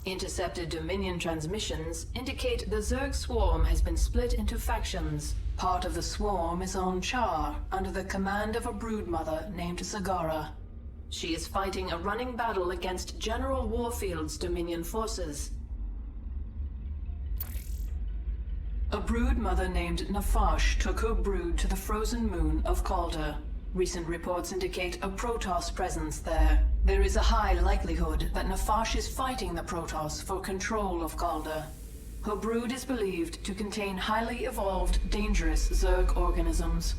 Intercepted Dominion transmissions indicate the Zerg swarm has been split into factions. Part of the swarm is on Char, under the command of a broodmother named Zagara. She is fighting a running battle against General Warfield's Dominion forces. A broodmother named Nafash took her brood to the frozen moon of Calder. Recent reports indicate a Protoss presence there. There is a high likelihood that Nafash is fighting the Protoss for control of Calder. Her brood is believed to contain highly evolved, dangerous Zerg organisms.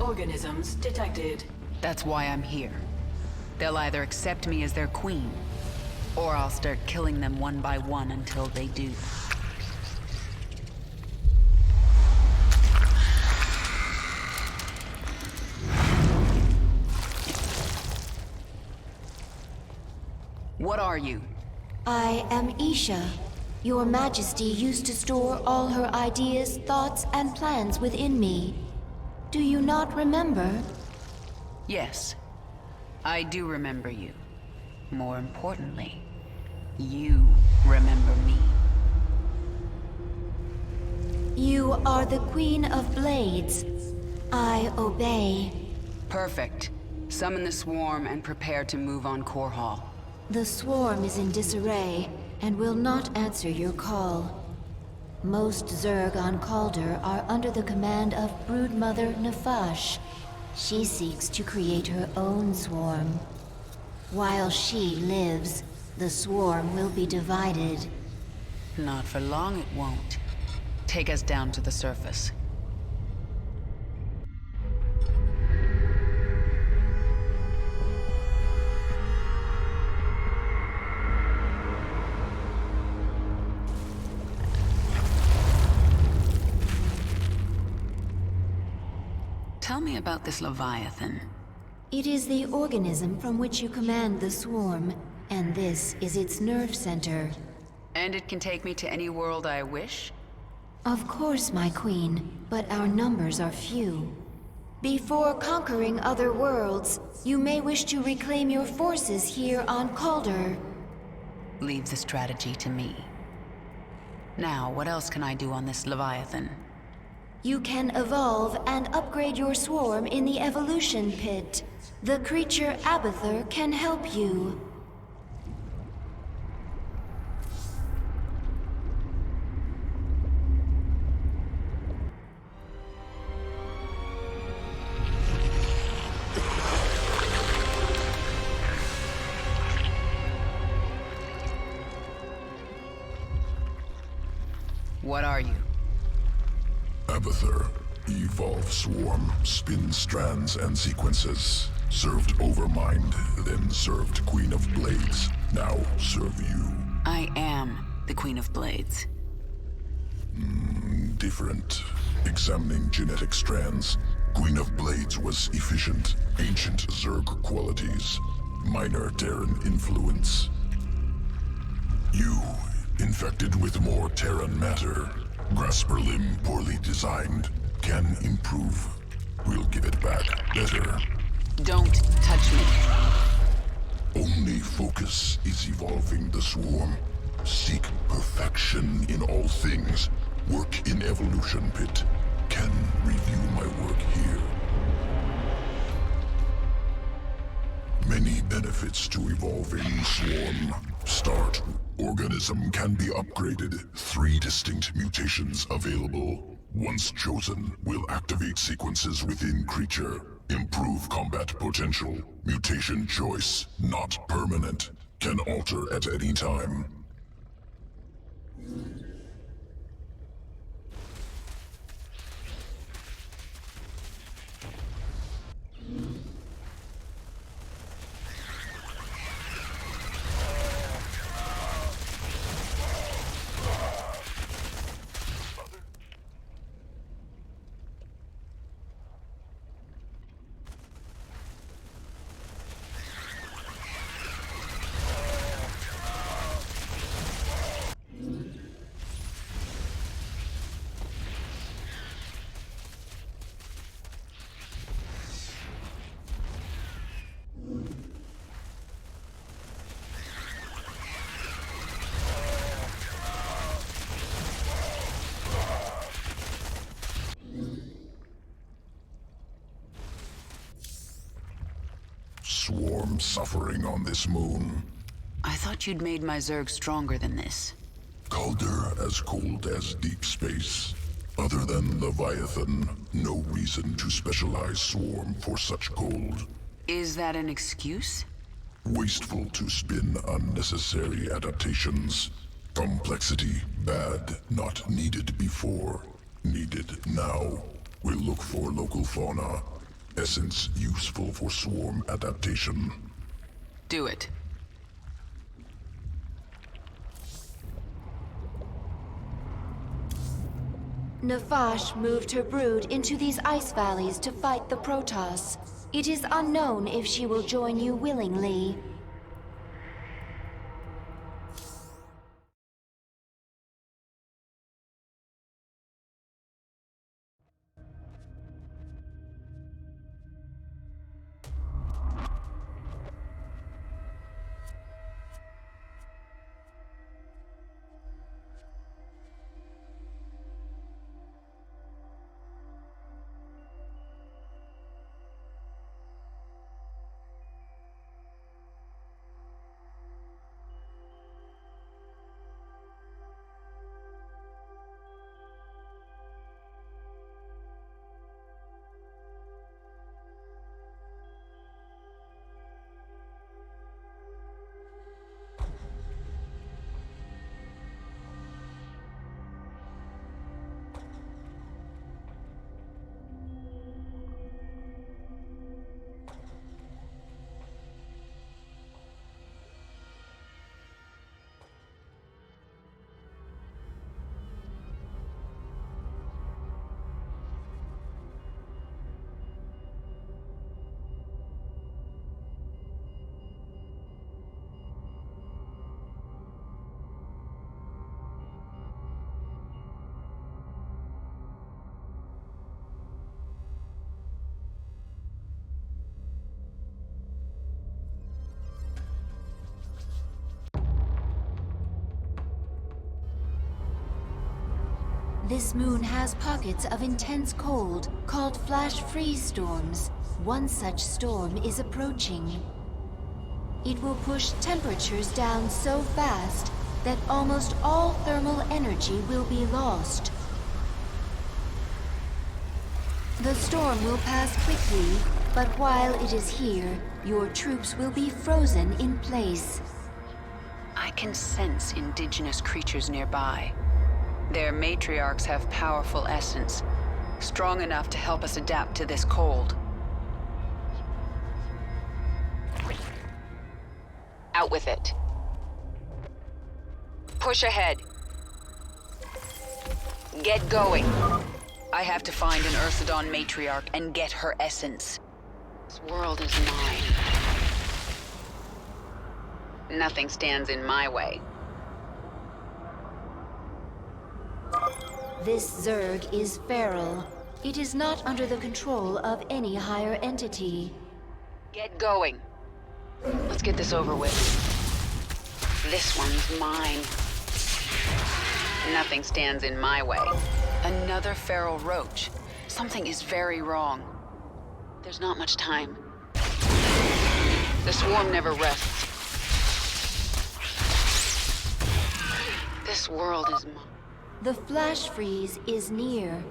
Organisms detected. That's why I'm here. They'll either accept me as their queen, or I'll start killing them one by one until they do. What are you? I am Isha. Your Majesty used to store all her ideas, thoughts, and plans within me. Do you not remember? Yes, I do remember you. More importantly, you remember me. You are the Queen of Blades. I obey. Perfect. Summon the swarm and prepare to move on Core Hall. The swarm is in disarray and will not answer your call. Most Zerg on Calder are under the command of Broodmother Nafash. She seeks to create her own swarm. While she lives, the swarm will be divided. Not for long it won't. Take us down to the surface. Tell me about this Leviathan. It is the organism from which you command the swarm, and this is its nerve center. And it can take me to any world I wish? Of course, my queen, but our numbers are few. Before conquering other worlds, you may wish to reclaim your forces here on Calder. Leave the strategy to me. Now, what else can I do on this Leviathan? You can evolve and upgrade your swarm in the evolution pit. The creature Abathur can help you. What are you? Abathur, evolve swarm, spin strands and sequences. Served Overmind, then served Queen of Blades. Now serve you. I am the Queen of Blades. Different. Examining genetic strands, Queen of Blades was efficient, ancient Zerg qualities, minor Terran influence. You, infected with more Terran matter. Grasper limb poorly designed, can improve. We'll give it back better. Don't touch me. Only focus is evolving the swarm. Seek perfection in all things. Work in evolution pit. Can review my work here. Many benefits to evolving swarm. Start. Organism can be upgraded. 3 distinct mutations available. Once chosen, will activate sequences within creature. Improve combat potential. Mutation choice, not permanent. Can alter at any time. Swarm suffering on this moon. I thought you'd made my Zerg stronger than this. Calder as cold as deep space. Other than Leviathan, no reason to specialize Swarm for such cold. Is that an excuse? Wasteful to spin unnecessary adaptations. Complexity, bad, not needed before. Needed now. We'll look for local fauna. Essence useful for swarm adaptation. Do it. Nafash moved her brood into these ice valleys to fight the Protoss. It is unknown if she will join you willingly. This moon has pockets of intense cold, called flash freeze storms. One such storm is approaching. It will push temperatures down so fast that almost all thermal energy will be lost. The storm will pass quickly, but while it is here, your troops will be frozen in place. I can sense indigenous creatures nearby. Their matriarchs have powerful essence, strong enough to help us adapt to this cold. Out with it. Push ahead. Get going. I have to find an Ursidon matriarch and get her essence. This world is mine. Nothing stands in my way. This Zerg is feral. It is not under the control of any higher entity. Get going. Let's get this over with. This one's mine. Nothing stands in my way. Another feral roach. Something is very wrong. There's not much time. The swarm never rests. This world is mine. The flash freeze is near.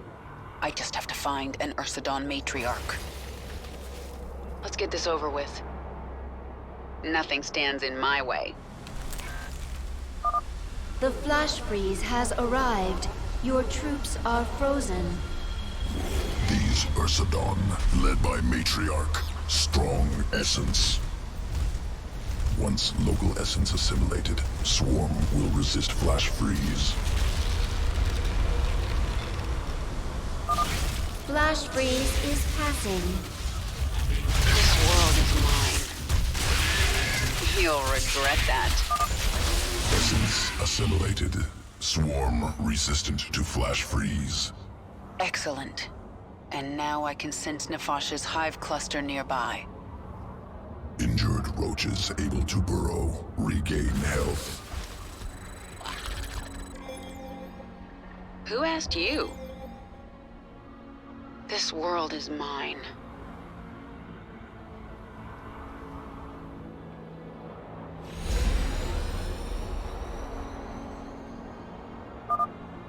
I just have to find an Ursidon matriarch. Let's get this over with. Nothing stands in my way. The flash freeze has arrived. Your troops are frozen. These Ursadon, led by Matriarch, strong essence. Once local essence assimilated, Swarm will resist flash freeze. Flash freeze is passing. This world is mine. You'll regret that. Essence assimilated. Swarm resistant to flash freeze. Excellent. And now I can sense Nefash's hive cluster nearby. Injured roaches able to burrow, regain health. Who asked you? This world is mine.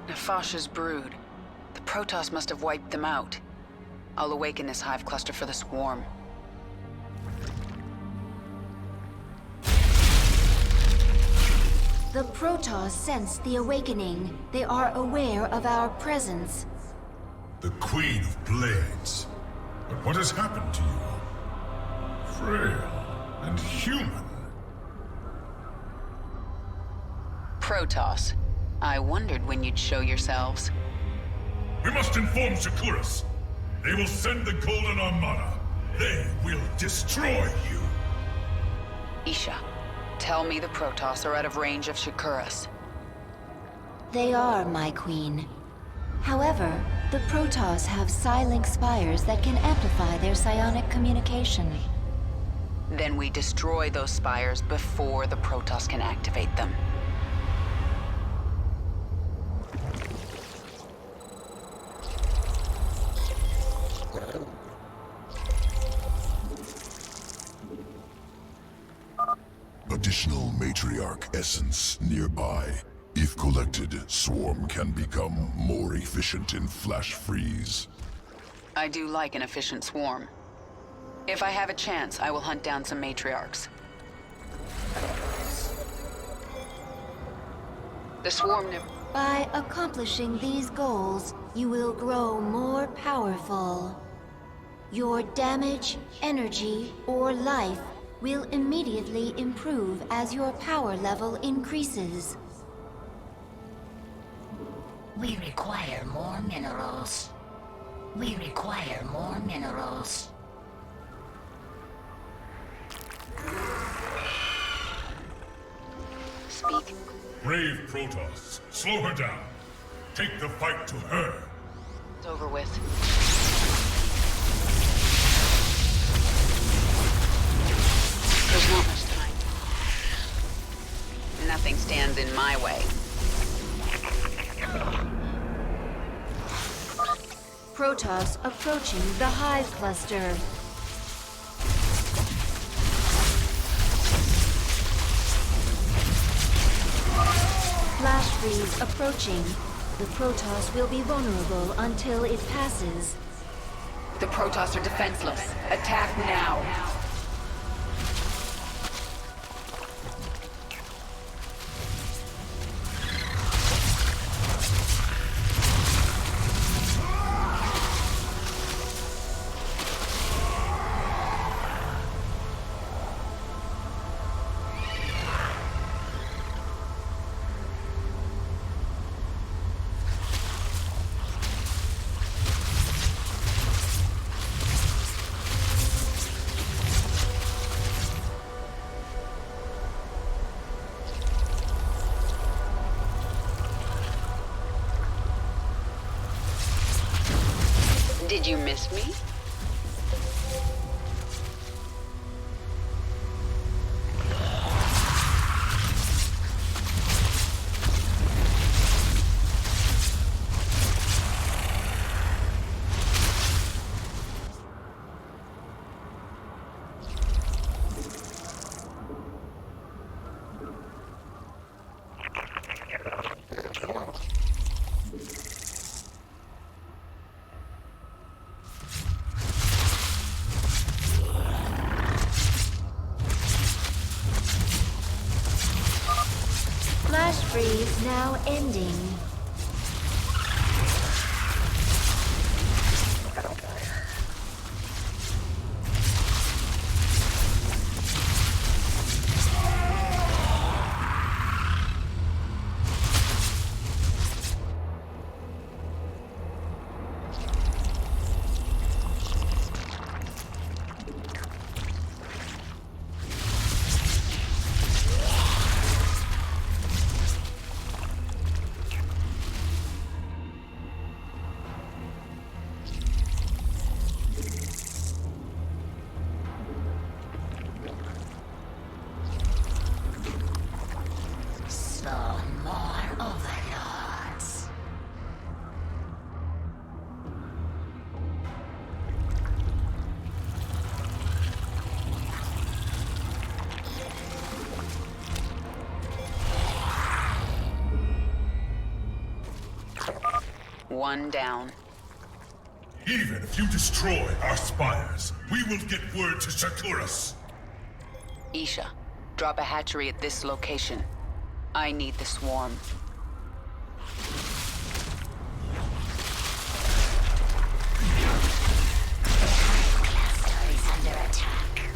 Nefash's brood. The Protoss must have wiped them out. I'll awaken this hive cluster for the swarm. The Protoss sense the awakening. They are aware of our presence. The Queen of Blades. But what has happened to you? Frail and human. Protoss. I wondered when you'd show yourselves. We must inform Shakuras. They will send the Golden Armada. They will destroy you. Isha, tell me the Protoss are out of range of Shakuras. They are, my queen. However, the Protoss have psi-link spires that can amplify their psionic communication. Then we destroy those spires before the Protoss can activate them. Additional Matriarch essence nearby. If collected, Swarm can become more efficient in flash freeze. I do like an efficient swarm. If I have a chance, I will hunt down some matriarchs. The swarm never... By accomplishing these goals, you will grow more powerful. Your damage, energy, or life will immediately improve as your power level increases. We require more minerals. We require more minerals. Speak. Brave Protoss, slow her down. Take the fight to her. It's over with. There's not much time. Nothing stands in my way. Protoss approaching the hive cluster. Flash freeze approaching. The Protoss will be vulnerable until it passes. The Protoss are defenseless. Attack now. Did you miss me? freeze now ending. One down. Even if you destroy our spires, we will get word to Shakuras. Isha, drop a hatchery at this location. I need the swarm. Cluster is under attack.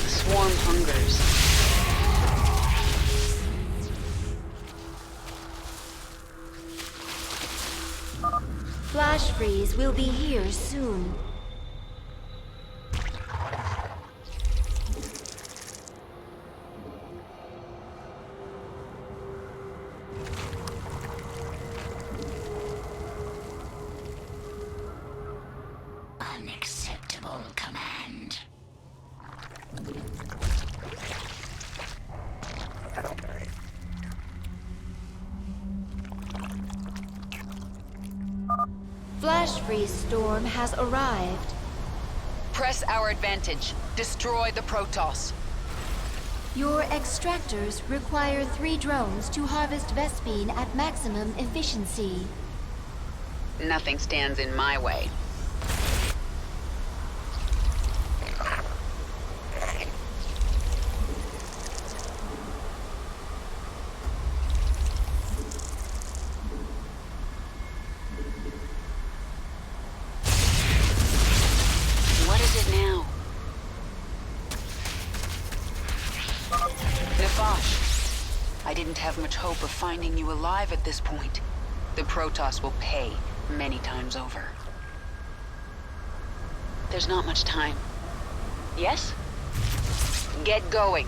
The swarm hungers. Flash freeze will be here soon. Unacceptable command. Flash freeze storm has arrived. Press our advantage. Destroy the Protoss. Your extractors require 3 drones to harvest Vespene at maximum efficiency. Nothing stands in my way. What is it now? Nafash, I didn't have much hope of finding you alive at this point. The Protoss will pay many times over. There's not much time. Yes? Get going.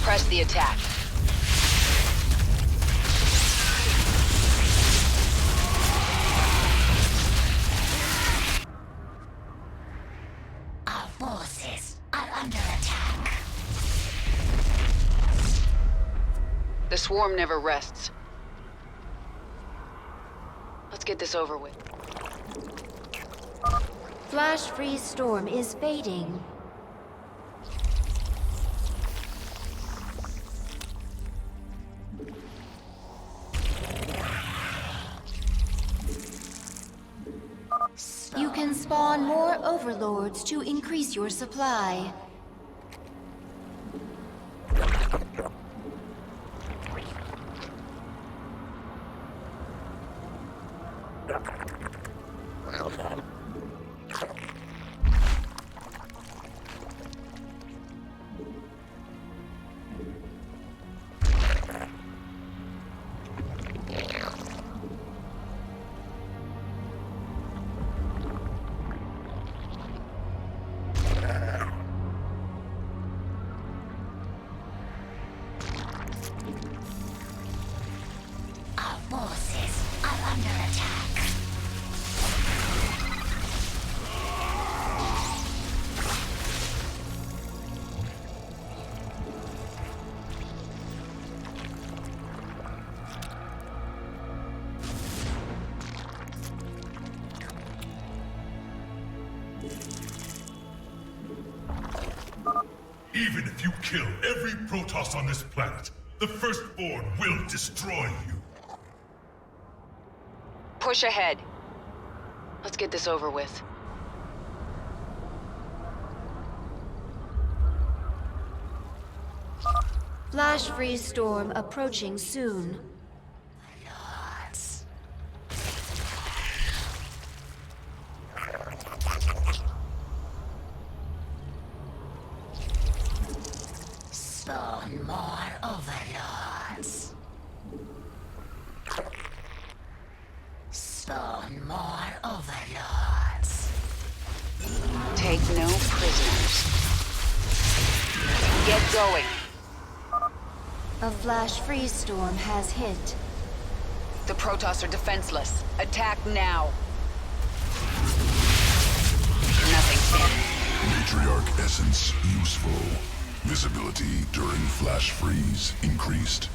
Press the attack. Our forces are under attack. The swarm never rests. Let's get this over with. Flash freeze storm is fading. You can spawn more overlords to increase your supply. Our forces are under attack. Even if you kill every Protoss on this planet, the Firstborn will destroy you. Push ahead. Let's get this over with. Flash freeze storm approaching soon. Lords. Spawn more overlords. Spawn more overlords. Take no prisoners. Get going. A flash freeze storm has hit. The Protoss are defenseless. Attack now. Nothing standing. Matriarch essence useful. Visibility during flash freeze increased.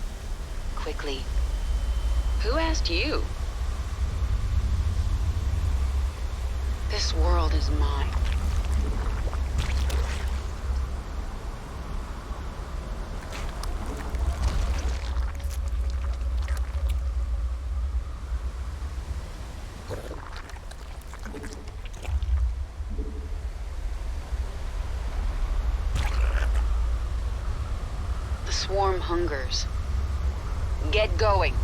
Quickly. Who asked you? This world is mine. The swarm hungers. Get going.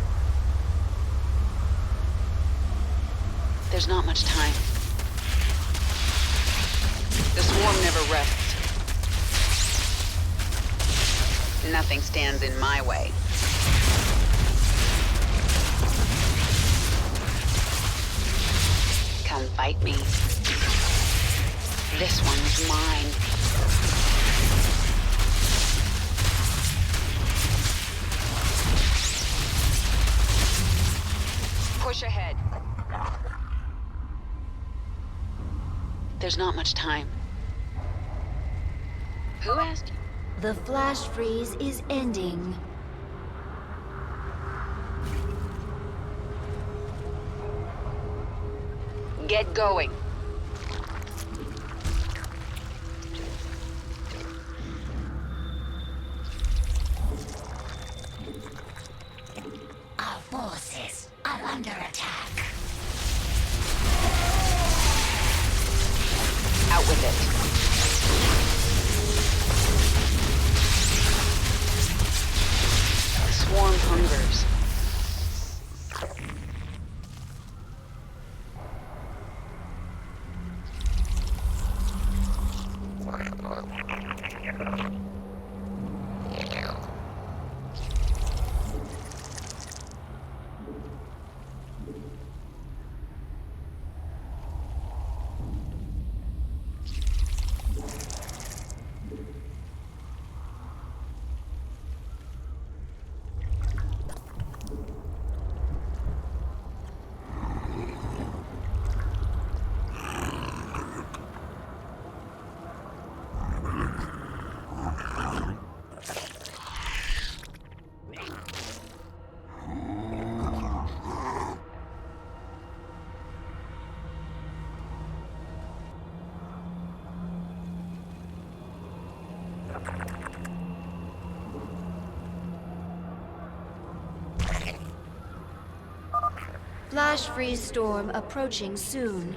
There's not much time. The swarm never rests. Nothing stands in my way. Come fight me. This one's mine. Push ahead. There's not much time. Who asked you? The flash freeze is ending. Get going. Our forces are under attack. Out with it. The swarm hungers. Flash freeze storm approaching soon.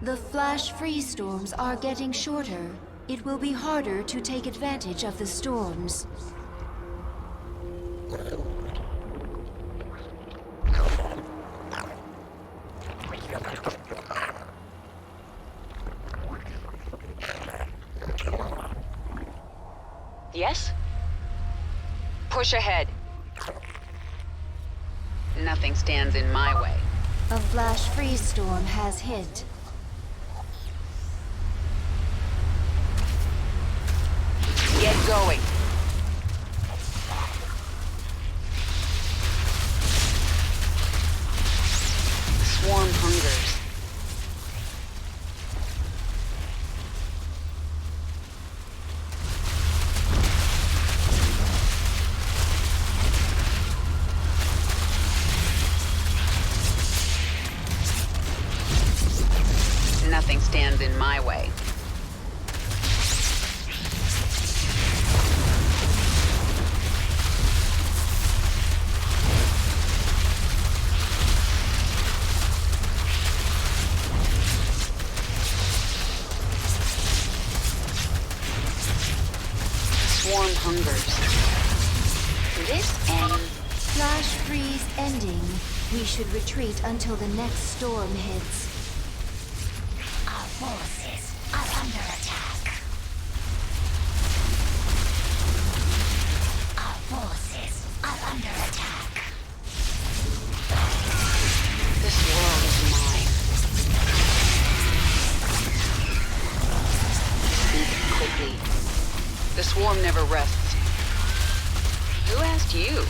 The flash freeze storms are getting shorter. It will be harder to take advantage of the storms. Yes? Push ahead. Nothing stands in my way. A flash freeze storm has hit. Get going. The swarm hungers. Nothing stands in my way. swarm hungers. This ends. Flash freeze ending. We should retreat until the next storm hits. Our forces are under attack. Our forces are under attack. This world is mine. Speak quickly. The swarm never rests. Who asked you?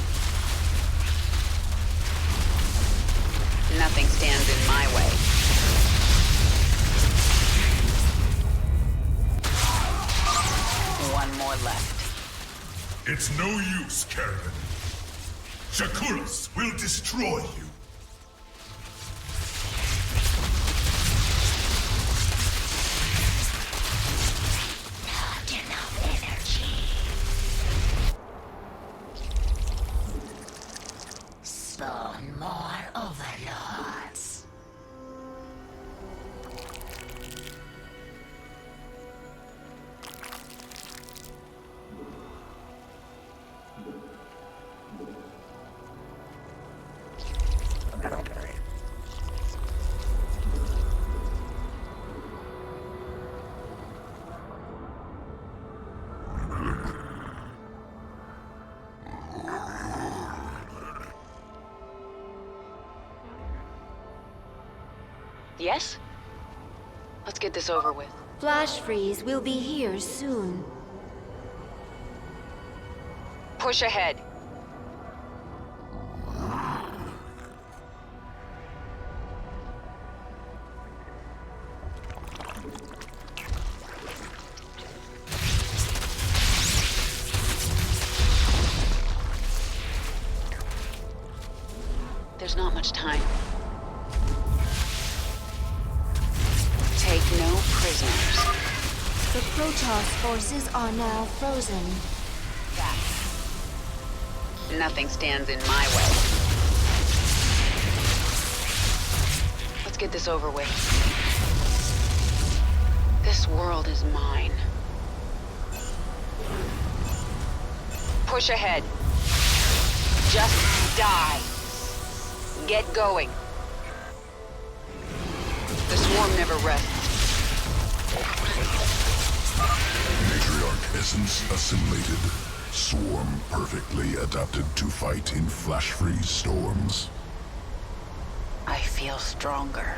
Nothing stands in my way. One more left. It's no use, Kerrigan. Shakuras will destroy you. Not enough energy. Spawn more overlords. Yes? Let's get this over with. Flash freeze will be here soon. Push ahead. There's not much time. Take no prisoners. The Protoss forces are now frozen. Nothing stands in my way. Let's get this over with. This world is mine. Push ahead. Just die. Get going. The swarm never rests. Matriarch essence assimilated. Swarm perfectly adapted to fight in flash freeze storms. I feel stronger.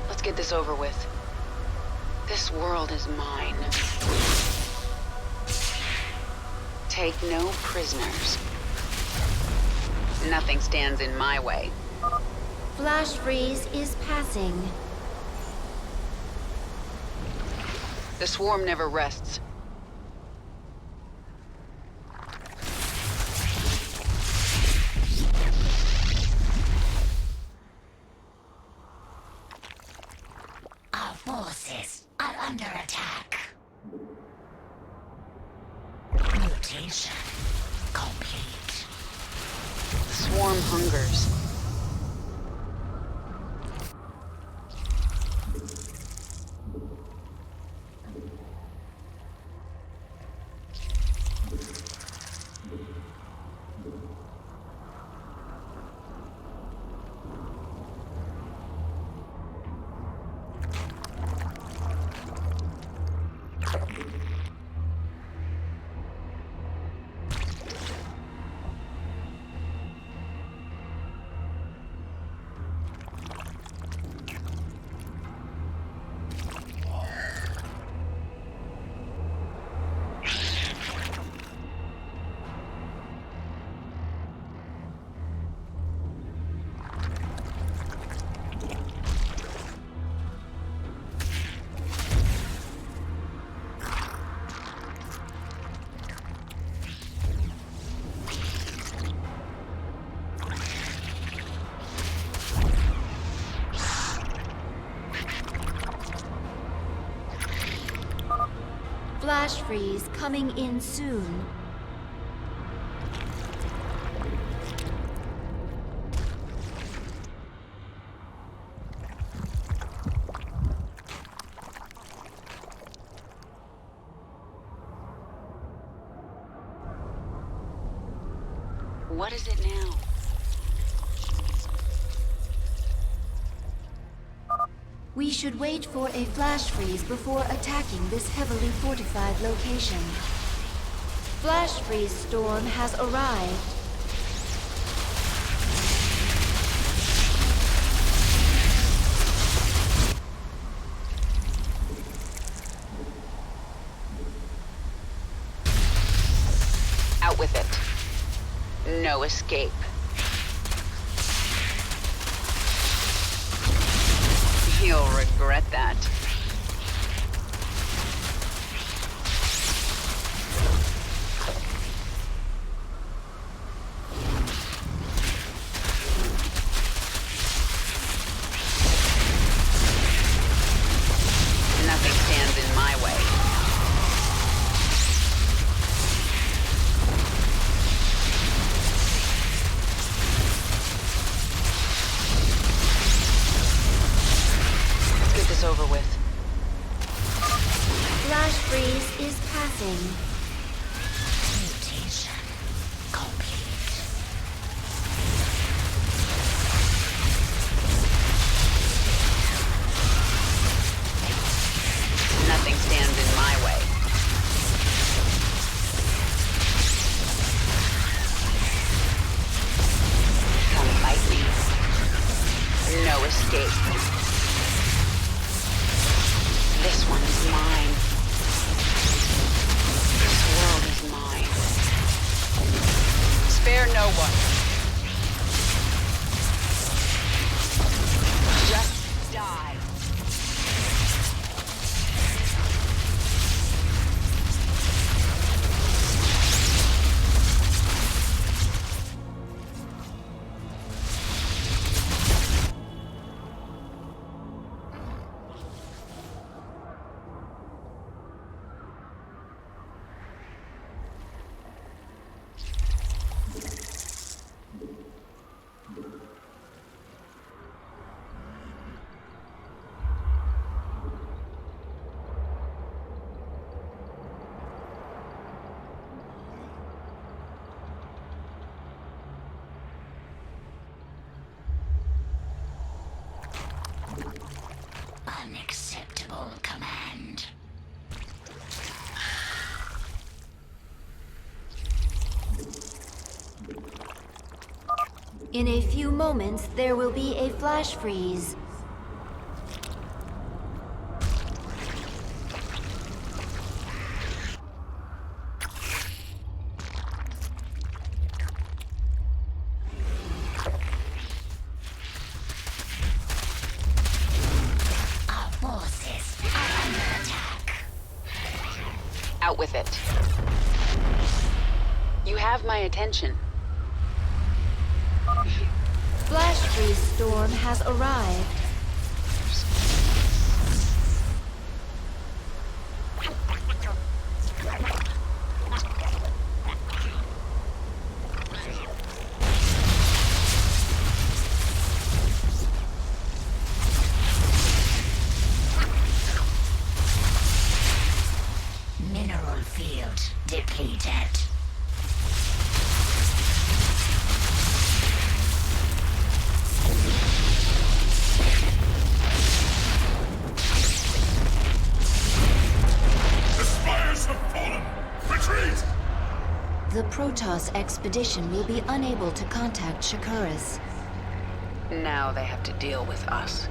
Let's get this over with. This world is mine. Take no prisoners. Nothing stands in my way. Flash freeze is passing. The swarm never rests. Our forces are under attack. Mutation complete. The swarm hungers. Flash freeze coming in soon. What is it now? We should wait for a flash freeze before attacking this heavily fortified location. Flash freeze storm has arrived. Out with it. No escape. You'll regret that. Nothing stands in my way. Over with. Flash freeze is passing. Mutation complete. Nothing stands in my way. Come fight me. No escape. This one is mine. This world is mine. Spare no one. Just die. Unacceptable command. In a few moments, there will be a flash freeze. Our forces are under attack. Out with it. You have my attention. Flash freeze storm has arrived. Mineral field depleted. The Protoss expedition will be unable to contact Shakuras. Now they have to deal with us.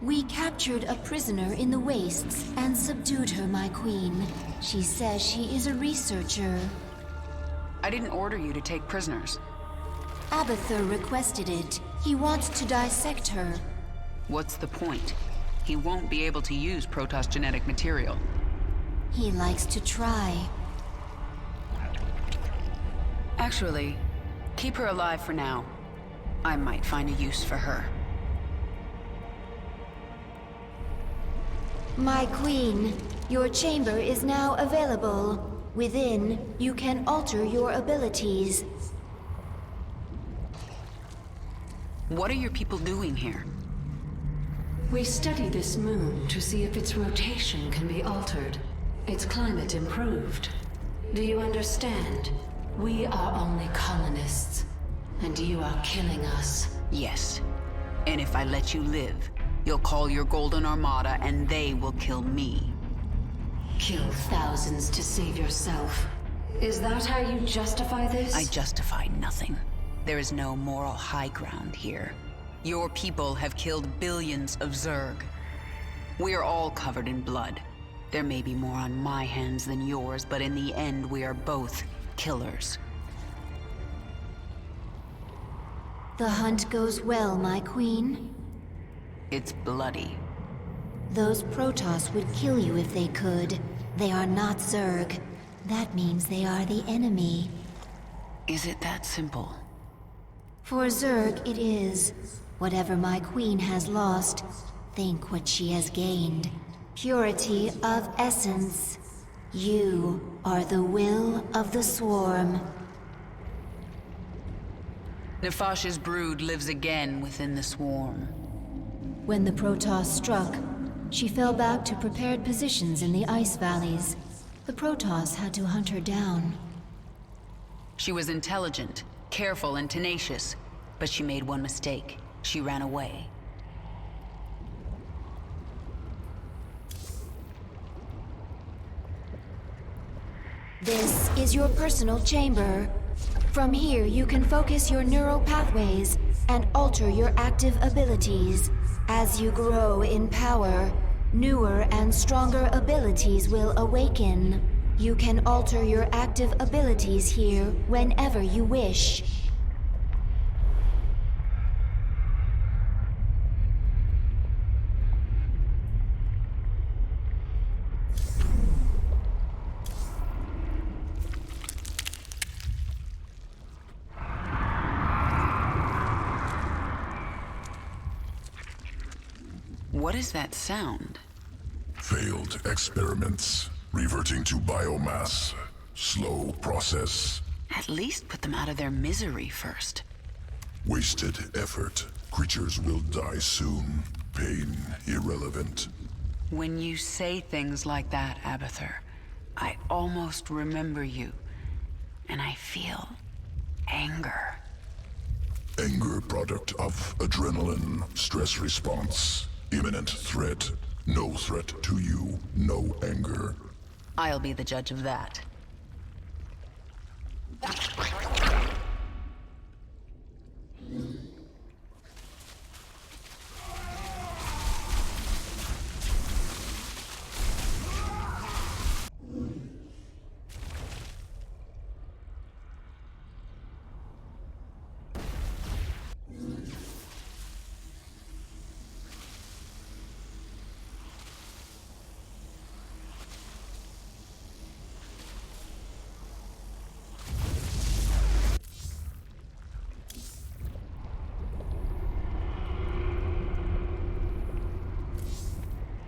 We captured a prisoner in the wastes and subdued her, my queen. She says she is a researcher. I didn't order you to take prisoners. Abathur requested it. He wants to dissect her. What's the point? He won't be able to use Protoss genetic material. He likes to try. Actually, keep her alive for now. I might find a use for her. My queen, your chamber is now available. Within, you can alter your abilities. What are your people doing here? We study this moon to see if its rotation can be altered, its climate improved. Do you understand? We are only colonists, and you are killing us. Yes. And if I let you live, you'll call your Golden Armada and they will kill me. Kill thousands to save yourself. Is that how you justify this? I justify nothing. There is no moral high ground here. Your people have killed billions of Zerg. We are all covered in blood. There may be more on my hands than yours, but in the end we are both killers. The hunt goes well, my queen. It's bloody. Those Protoss would kill you if they could. They are not Zerg. That means they are the enemy. Is it that simple? For Zerg, it is. Whatever my queen has lost, think what she has gained. Purity of essence. You are the will of the swarm. Nefash's brood lives again within the swarm. When the Protoss struck, she fell back to prepared positions in the ice valleys. The Protoss had to hunt her down. She was intelligent, careful, and tenacious, but she made one mistake. She ran away. This is your personal chamber. From here, you can focus your neural pathways and alter your active abilities. As you grow in power, newer and stronger abilities will awaken. You can alter your active abilities here whenever you wish. What is that sound? Failed experiments. Reverting to biomass. Slow process. At least put them out of their misery first. Wasted effort. Creatures will die soon. Pain irrelevant. When you say things like that, Abathur, I almost remember you. And I feel anger. Anger product of adrenaline. Stress response. Imminent threat. No threat to you. No anger. I'll be the judge of that.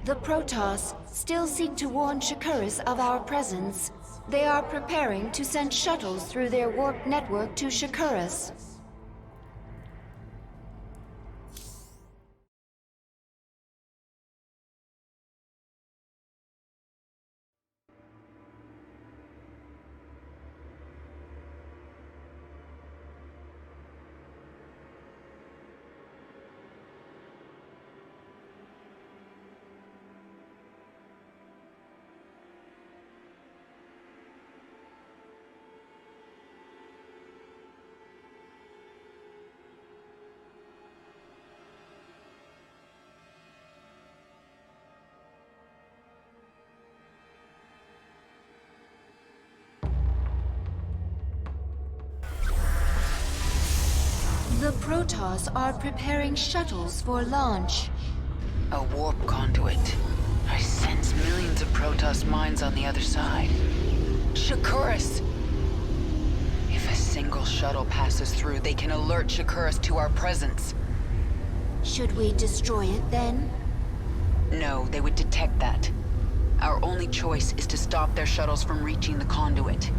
The Protoss still seek to warn Shakuras of our presence. They are preparing to send shuttles through their warp network to Shakuras. The Protoss are preparing shuttles for launch. A warp conduit. I sense millions of Protoss mines on the other side. Shakuras! If a single shuttle passes through, they can alert Shakuras to our presence. Should we destroy it then? No, they would detect that. Our only choice is to stop their shuttles from reaching the conduit.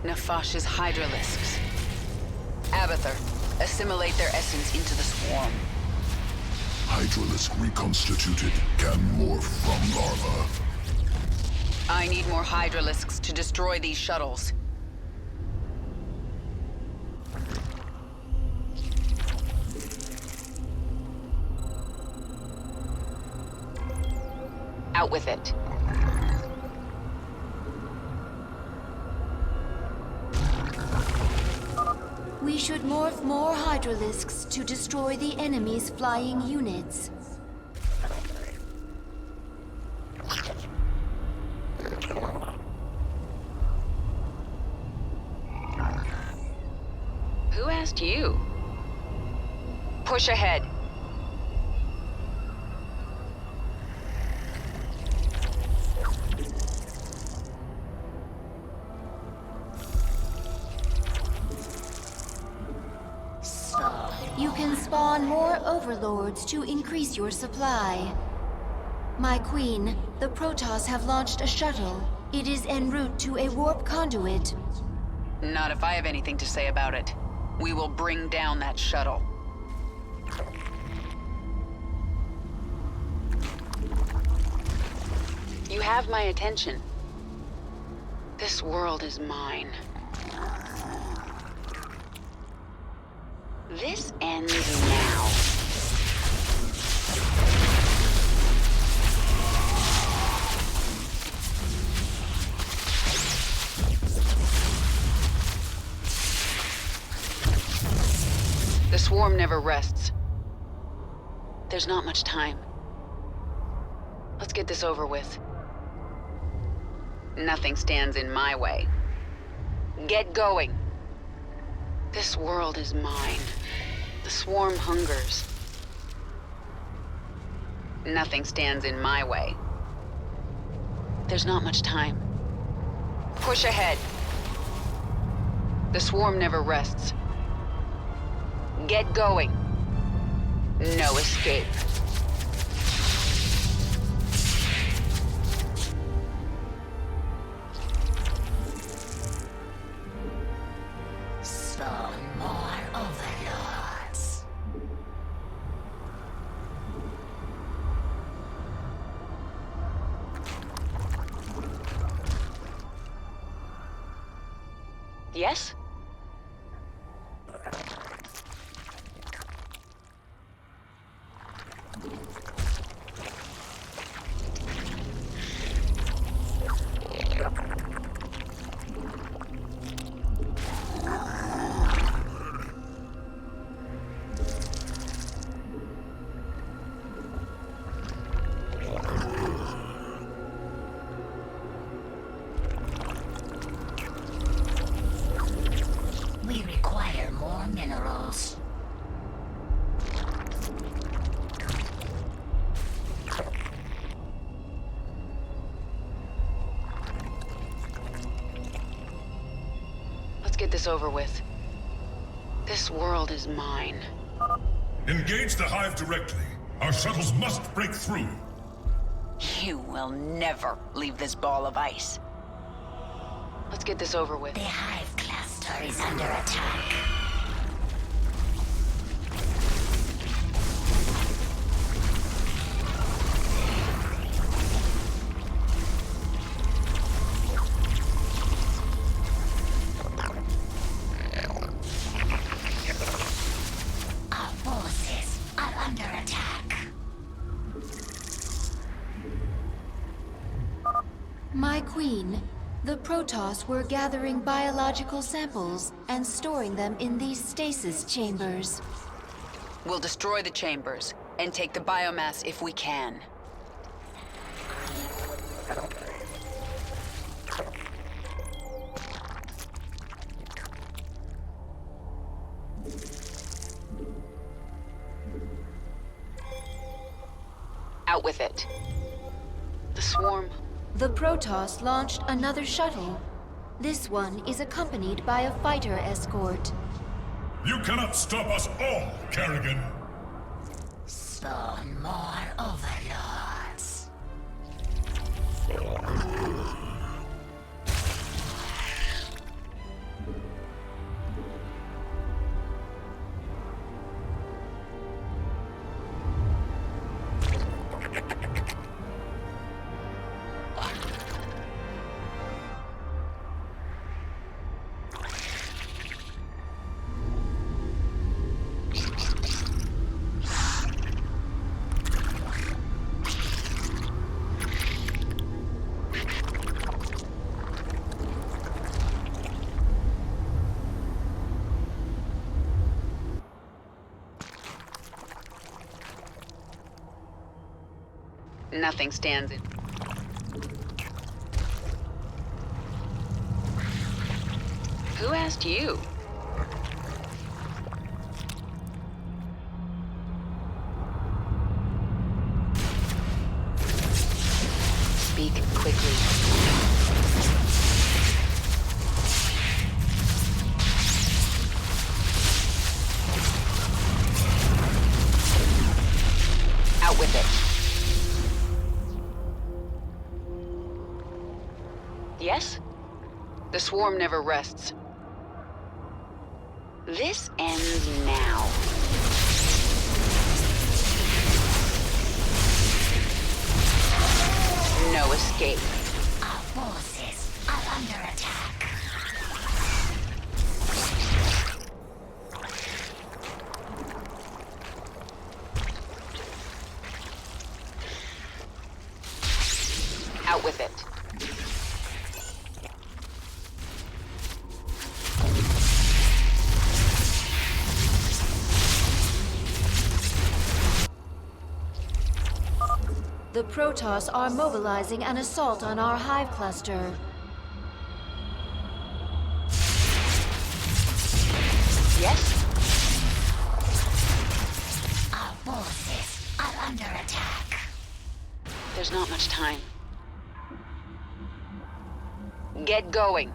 Nafash's Hydralisks. Abathur, assimilate their essence into the swarm. Hydralisk reconstituted can morph from larva. I need more Hydralisks to destroy these shuttles. Out with it. We should morph more Hydralisks to destroy the enemy's flying units. Who asked you? Push ahead. You can spawn more overlords to increase your supply. My queen, the Protoss have launched a shuttle. It is en route to a warp conduit. Not if I have anything to say about it. We will bring down that shuttle. You have my attention. This world is mine. This ends now. The swarm never rests. There's not much time. Let's get this over with. Nothing stands in my way. Get going. This world is mine. The swarm hungers. Nothing stands in my way. There's not much time. Push ahead. The swarm never rests. Get going. No escape. Yes? We require more minerals. Let's get this over with. This world is mine. Engage the hive directly. Our shuttles must break through. You will never leave this ball of ice. Let's get this over with. The hive cluster is under attack. Our forces are under attack. My queen, the Protoss were gathering biological samples and storing them in these stasis chambers. We'll destroy the chambers and take the biomass if we can. Out Out with it. The swarm. The Protoss launched another shuttle. This one is accompanied by a fighter escort. You cannot stop us all, Kerrigan! Spawn more overlords. Nothing stands in. Who asked you? Speak quickly. Out with it. Yes? The swarm never rests. This ends now. No escape. Our forces are under attack. Out with it. The Protoss are mobilizing an assault on our hive cluster. Yes? Our forces are under attack. There's not much time. Get going.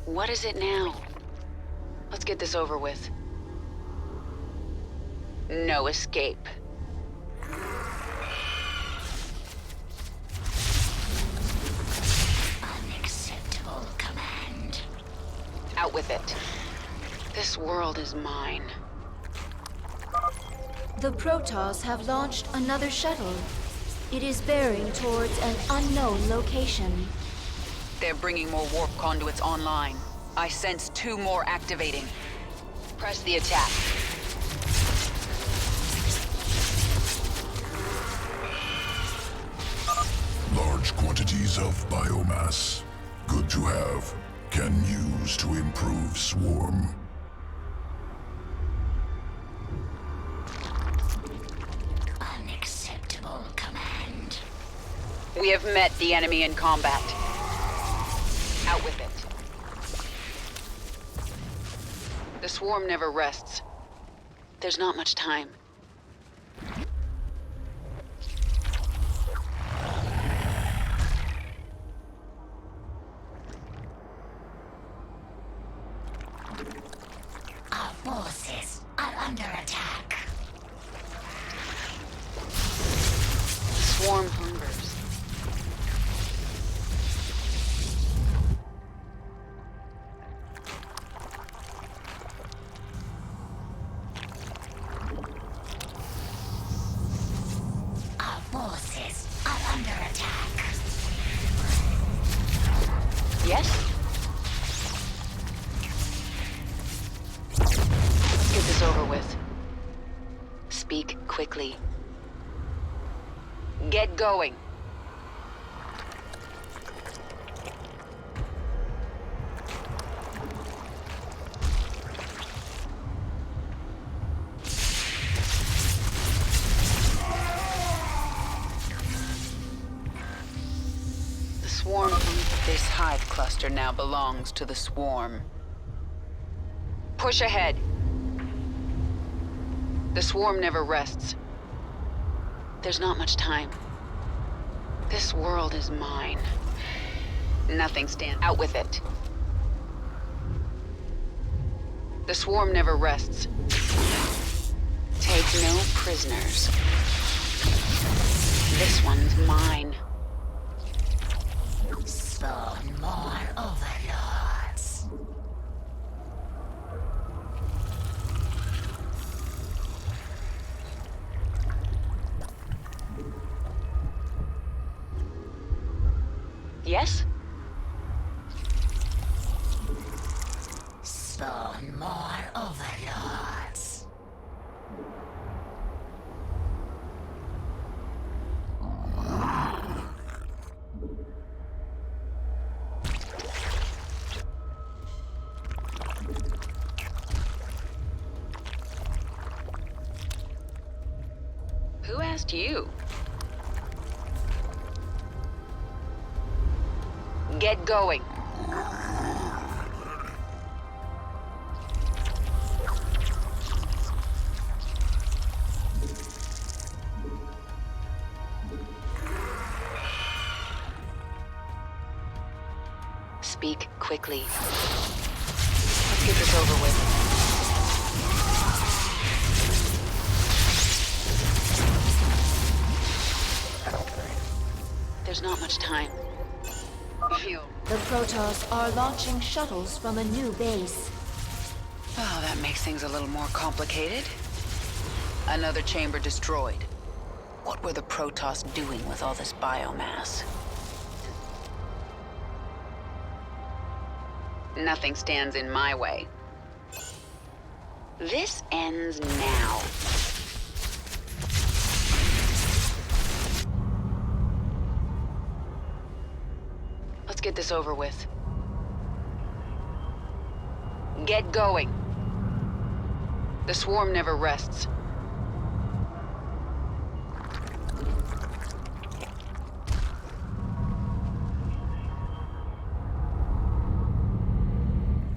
What is it now? Let's get this over with. No escape. Unacceptable command. Out with it. This world is mine. The Protoss have launched another shuttle. It is bearing towards an unknown location. They're bringing more warp conduits online. I sense 2 more activating. Press the attack. Large quantities of biomass. Good to have. Can use to improve swarm. Unacceptable command. We have met the enemy in combat. Out with it. The swarm never rests. There's not much time. Our forces are under attack. Swarm hungers. Our forces are under attack. Yes? Let's get this over with. quickly. Get going. The swarm. This hive cluster now belongs to the swarm. Push ahead. The swarm never rests. There's not much time. This world is mine. Nothing stands out with it. The swarm never rests. Take no prisoners. This one's mine. Spawn more overlords. Yes? Spawn more overlords. Who asked you? Get going. Speak quickly. Let's get this over with. There's not much time. The Protoss are launching shuttles from a new base. Oh, that makes things a little more complicated. Another chamber destroyed. What were the Protoss doing with all this biomass? Nothing stands in my way. This ends now. Let's get this over with. Get going. The swarm never rests.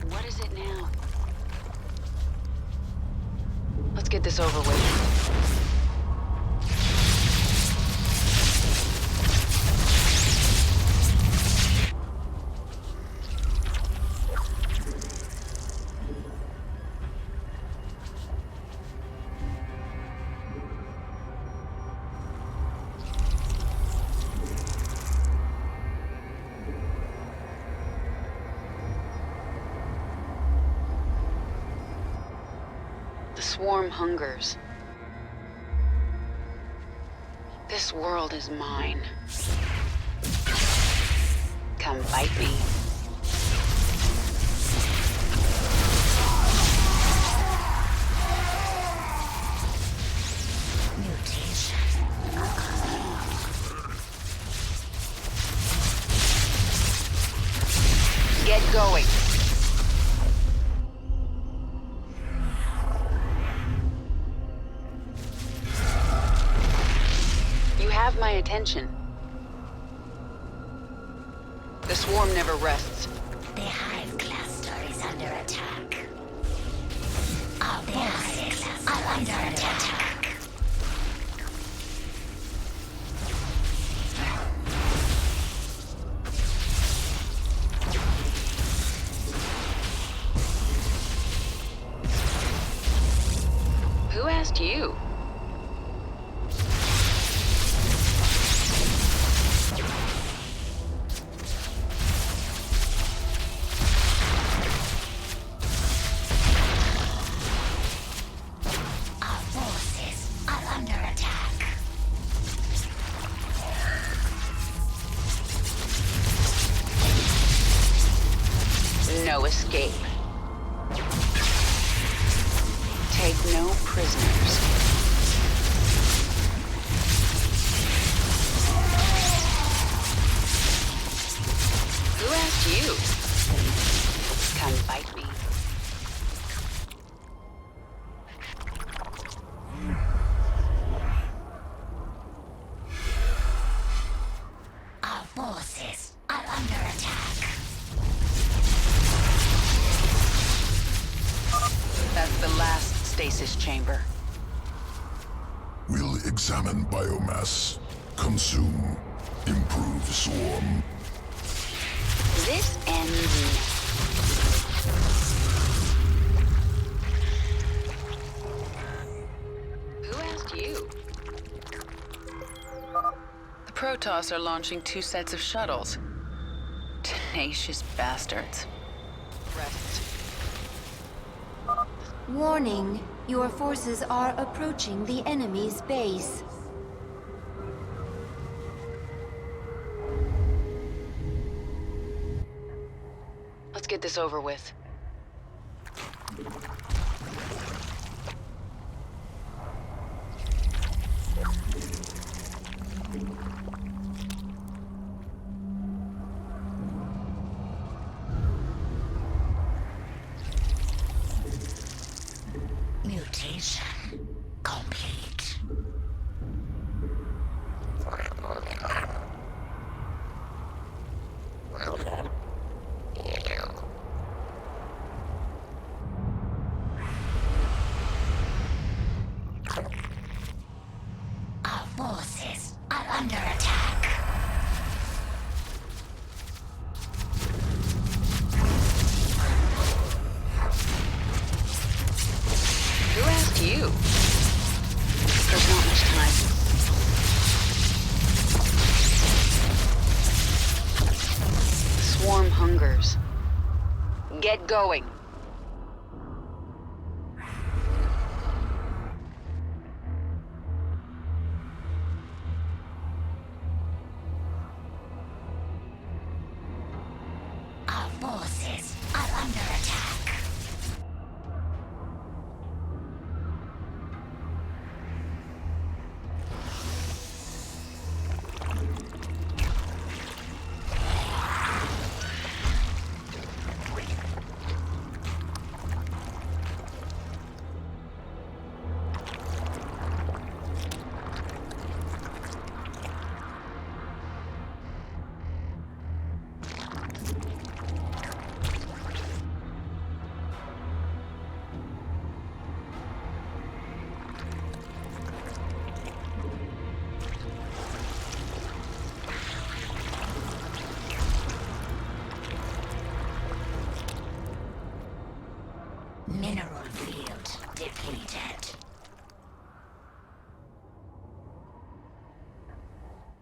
What is it now? Let's get this over with. The swarm hungers. This world is mine. Come bite me. Get going. You have my attention. The swarm never rests. The hive cluster is under attack. Our forces are under attack. Who asked you? Our forces are under attack. No escape. Take no prisoners. you? Come fight me. Our forces are under attack. That's the last stasis chamber. We'll examine biomass, consume, improve swarm. This ends. Who asked you? The Protoss are launching 2 sets of shuttles. Tenacious bastards. Rest. Warning, your forces are approaching the enemy's base. Let's get this over with. Mutation complete. Our forces are under attack. Who asked you? There's not much time. Swarm hungers. Get going. Our forces are under attack. Mineral field depleted.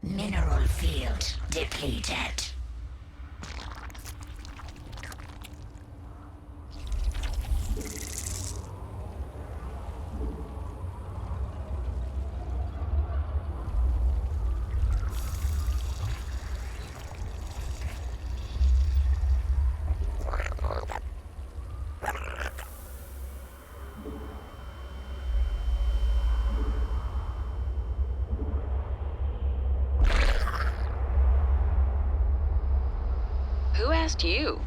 Mineral field depleted. Who asked you?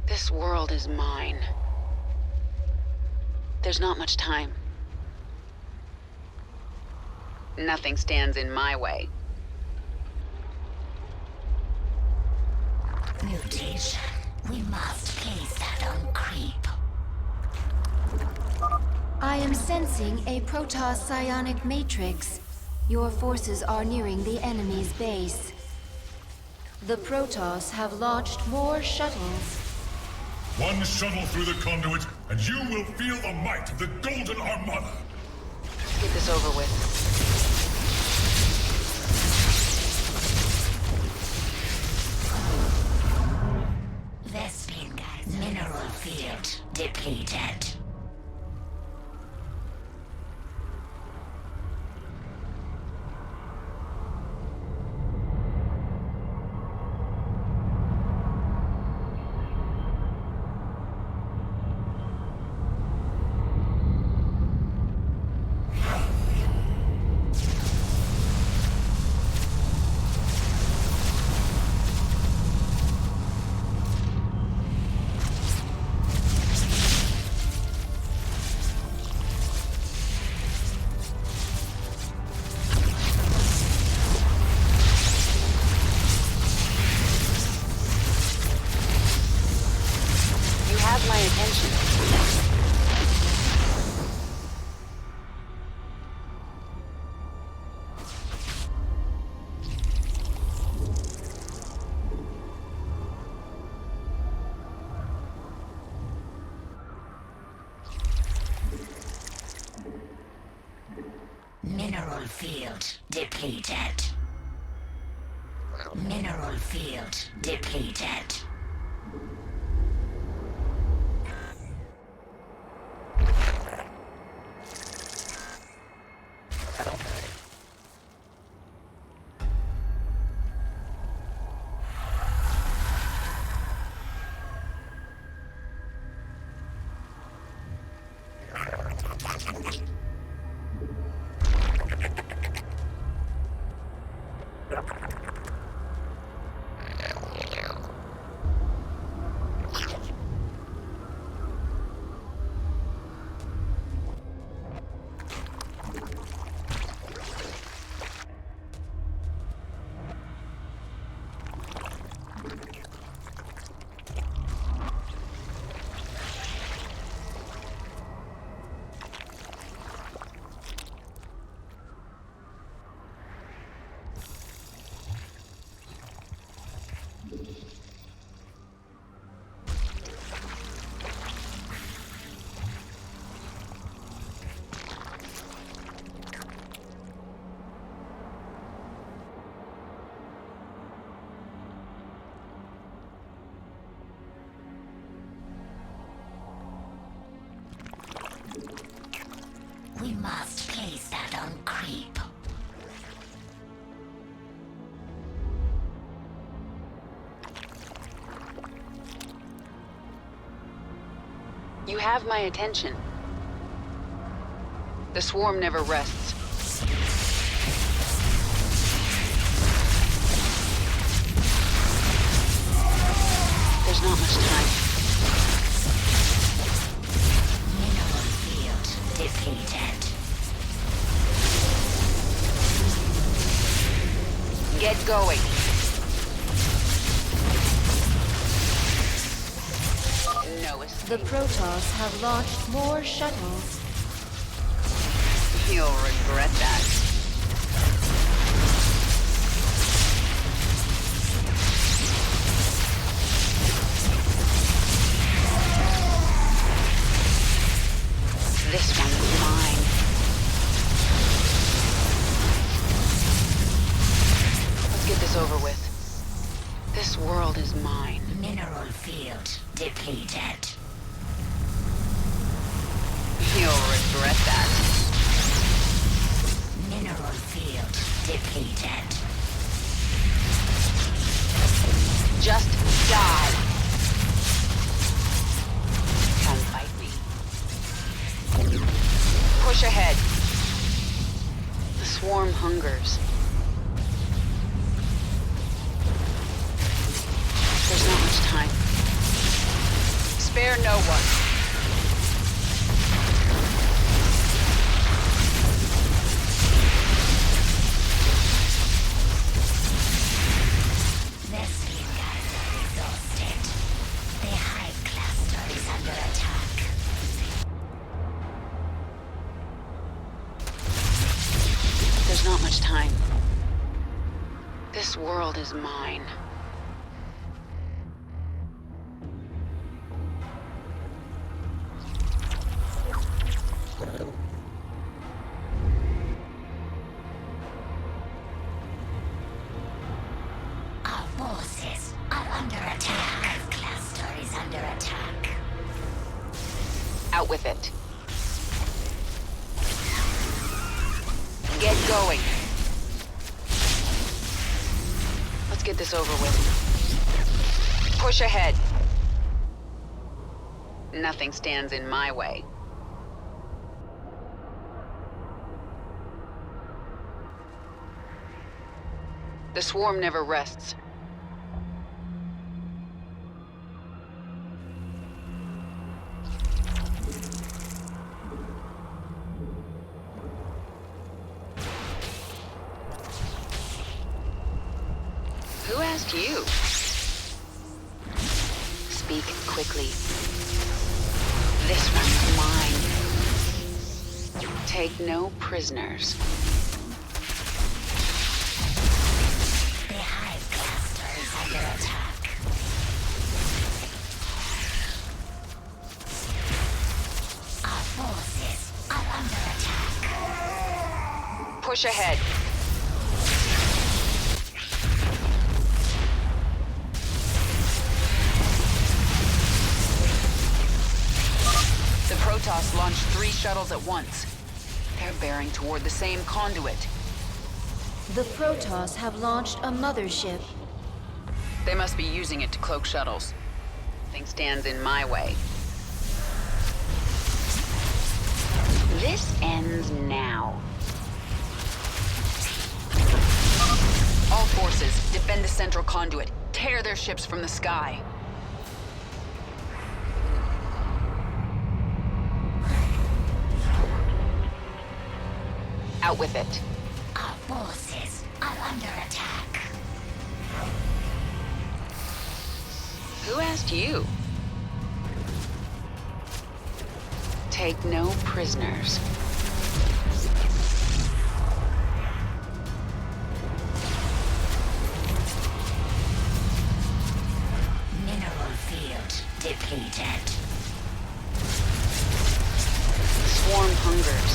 This world is mine. There's not much time. Nothing stands in my way. Mutation. We must place that on creep. I am sensing a Protoss psionic matrix. Your forces are nearing the enemy's base. The Protoss have launched more shuttles. One shuttle through the conduit, and you will feel the might of the Golden Armada. Let's get this over with. Vespinga's mineral field depleted. field depleted. Mineral field depleted. We must place that on creep. You have my attention. The swarm never rests. There's not much time. Mineral field depleted. Get going. No escape. The Protoss have launched more shuttles. You'll regret that. This one's mine. Let's get this over with. This world is mine. Mineral field depleted. You'll regret that. Mineral field depleted. Just die. Come fight me. Push ahead. The swarm hungers. There's not much time. Spare no one. There's not much time. This world is mine. Our forces are under attack. Our cluster is under attack. Out with it. Get going. Let's get this over with. Push ahead. Nothing stands in my way. The swarm never rests. Who asked you? Speak quickly. This one's mine. Take no prisoners. The hive cluster is under attack. Our forces are under attack. Push ahead. The Protoss launched 3 shuttles at once. They're bearing toward the same conduit. The Protoss have launched a mothership. They must be using it to cloak shuttles. Nothing stands in my way. This ends now. All forces, defend the central conduit. Tear their ships from the sky. Out with it. Our forces are under attack. Who asked you? Take no prisoners. Mineral field depleted. Swarm hungers.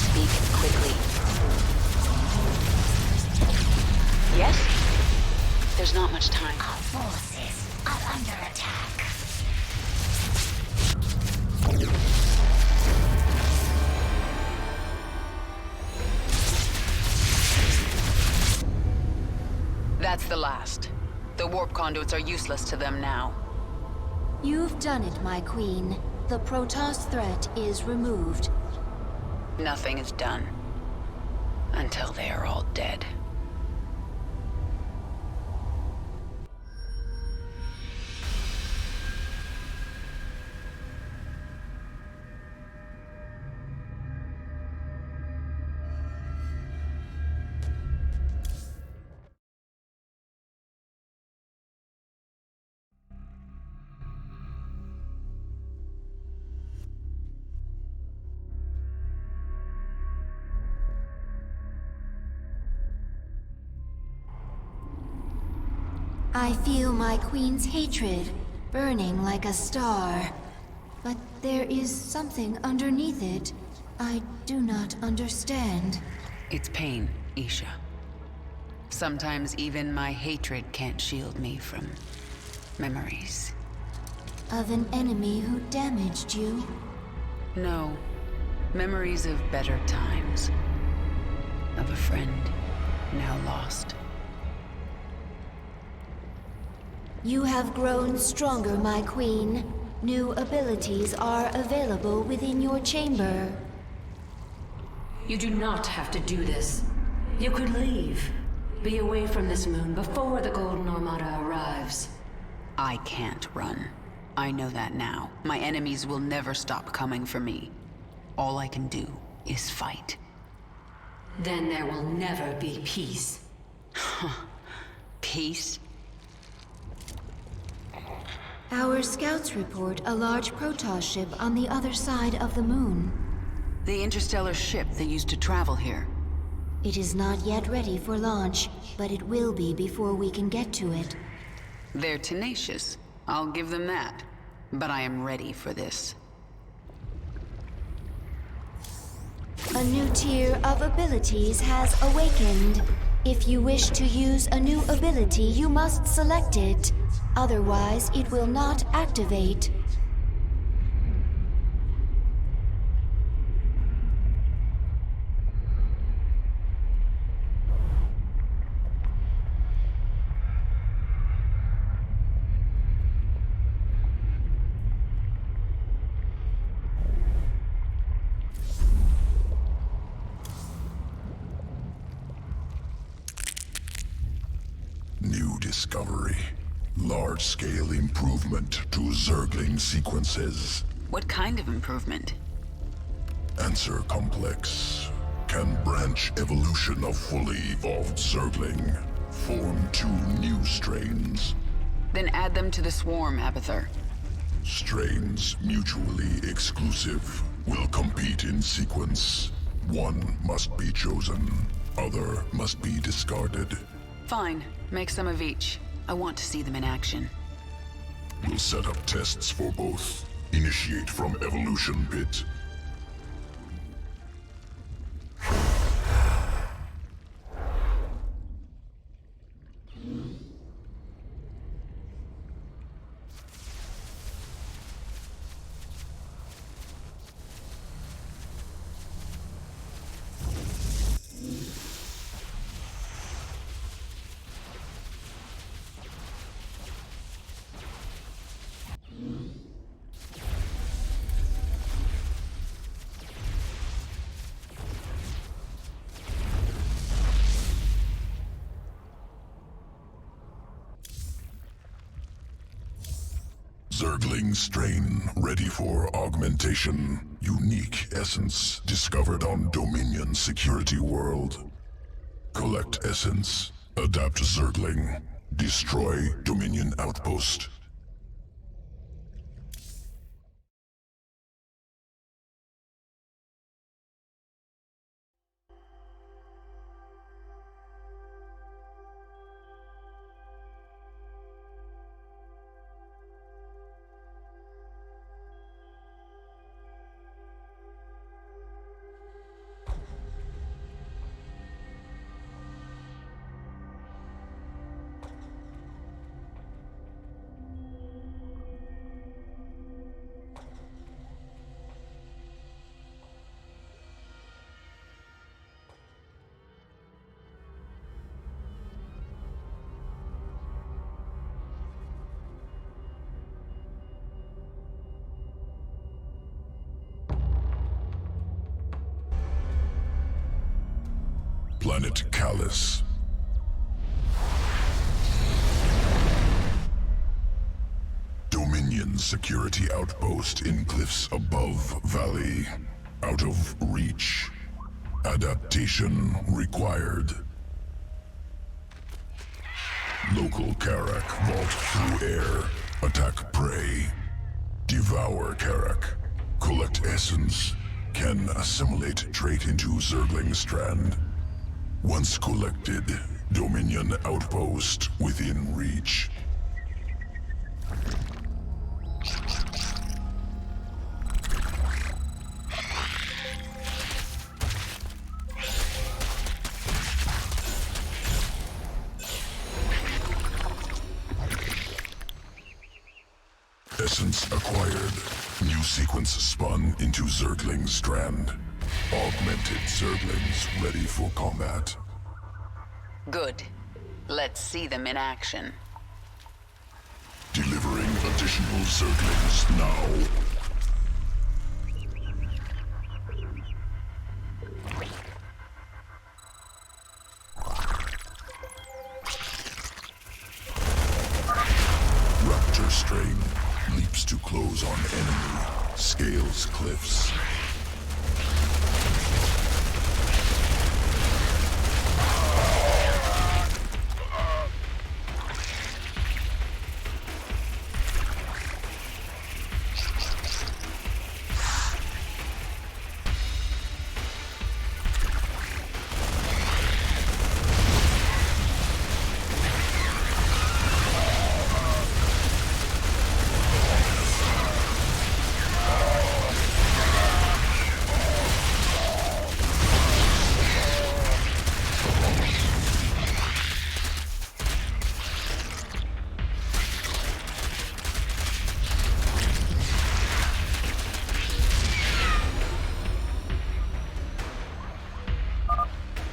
Speak quickly. Yes? There's not much time. Our forces are under attack. That's the last. The warp conduits are useless to them now. You've done it, my queen. The Protoss threat is removed. Nothing is done. Until they are all dead. I feel my queen's hatred burning like a star. But there is something underneath it I do not understand. It's pain, Isha. Sometimes even my hatred can't shield me from memories. Of an enemy who damaged you? No. Memories of better times. Of a friend now lost. You have grown stronger, my queen. New abilities are available within your chamber. You do not have to do this. You could leave. Be away from this moon before the Golden Armada arrives. I can't run. I know that now. My enemies will never stop coming for me. All I can do is fight. Then there will never be peace. Peace? Our scouts report a large Protoss ship on the other side of the moon. The interstellar ship that used to travel here. It is not yet ready for launch, but it will be before we can get to it. They're tenacious. I'll give them that. But I am ready for this. A new tier of abilities has awakened. If you wish to use a new ability, you must select it. Otherwise, it will not activate. New discovery. Large-scale improvement to Zergling sequences. What kind of improvement? Answer complex. Can branch evolution of fully evolved Zergling. Form 2 new strains. Then add them to the swarm, Abathur. Strains mutually exclusive. Will compete in sequence. One must be chosen. Other must be discarded. Fine. Make some of each. I want to see them in action. We'll set up tests for both. Initiate from evolution pit. Zergling strain ready for augmentation. Unique essence discovered on Dominion Security World. Collect essence. Adapt Zergling. Destroy Dominion Outpost. Planet Callus. Dominion security outpost in cliffs above valley. Out of reach. Adaptation required. Local Karak vault through air. Attack prey. Devour Karak. Collect essence. Can assimilate trait into Zergling strand. Once collected, Dominion outpost within reach. Essence acquired. New sequence spun into Zergling strand. Augmented Zerglings ready for combat. Good. Let's see them in action. Delivering additional Zerglings now. Raptor strain leaps to close on enemy. Scales cliffs.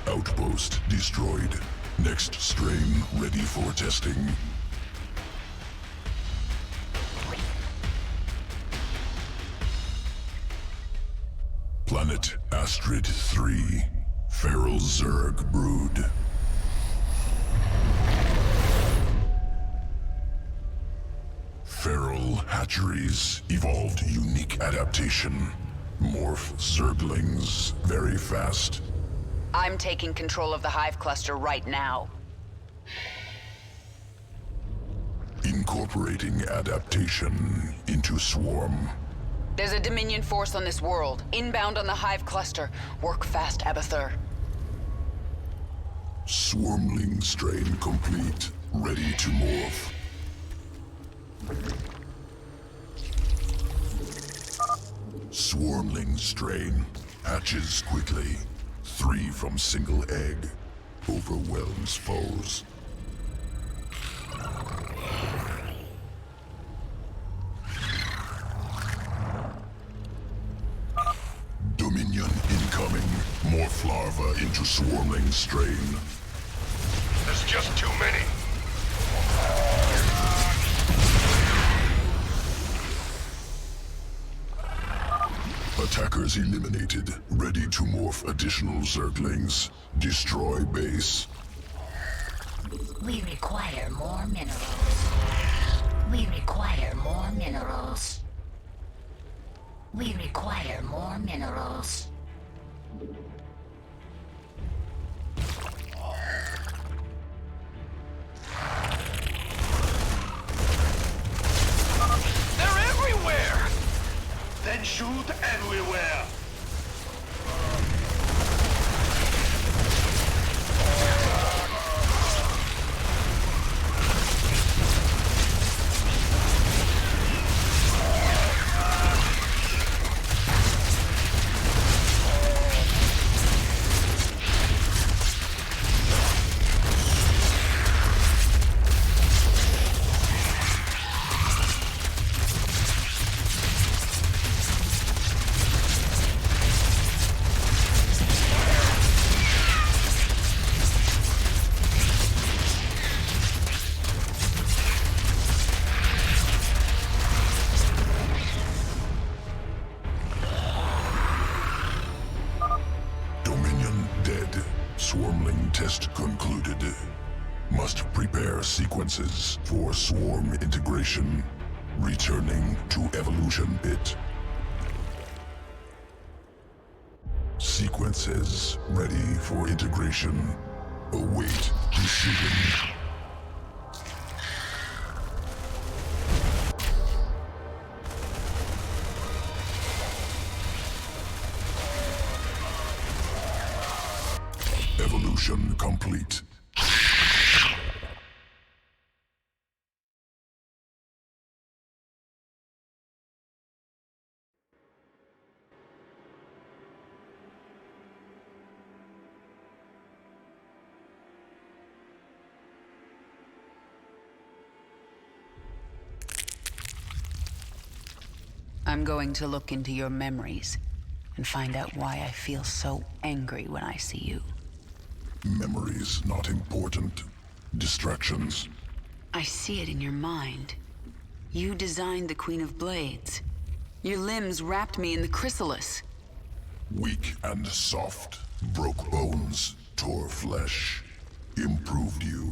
Outpost destroyed. Next strain ready for testing. Planet Astrid 3. Feral Zerg brood. Feral hatcheries evolved unique adaptation. Morph Zerglings very fast. I'm taking control of the Hive cluster right now. Incorporating adaptation into swarm. There's a Dominion force on this world, inbound on the Hive cluster. Work fast, Abathur. Swarmling strain complete. Ready to morph. Swarmling strain hatches quickly. 3 from single egg. Overwhelms foes. Dominion incoming. Morph larva into swarmling strain. There's just too many. Attackers eliminated. Ready to morph additional Zerglings. Destroy base. We require more minerals. We require more minerals. We require more minerals. They're everywhere! Then shoot everywhere! Swarmling test concluded. Must prepare sequences for swarm integration. Returning to evolution pit. Sequences ready for integration. Await decision. Evolution complete. I'm going to look into your memories and find out why I feel so angry when I see you. Memories not important. Distractions. I see it in your mind. You designed the Queen of Blades. Your limbs wrapped me in the chrysalis. Weak and soft. Broke bones. Tore flesh. Improved you.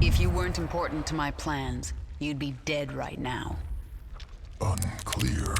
If you weren't important to my plans, you'd be dead right now. Unclear.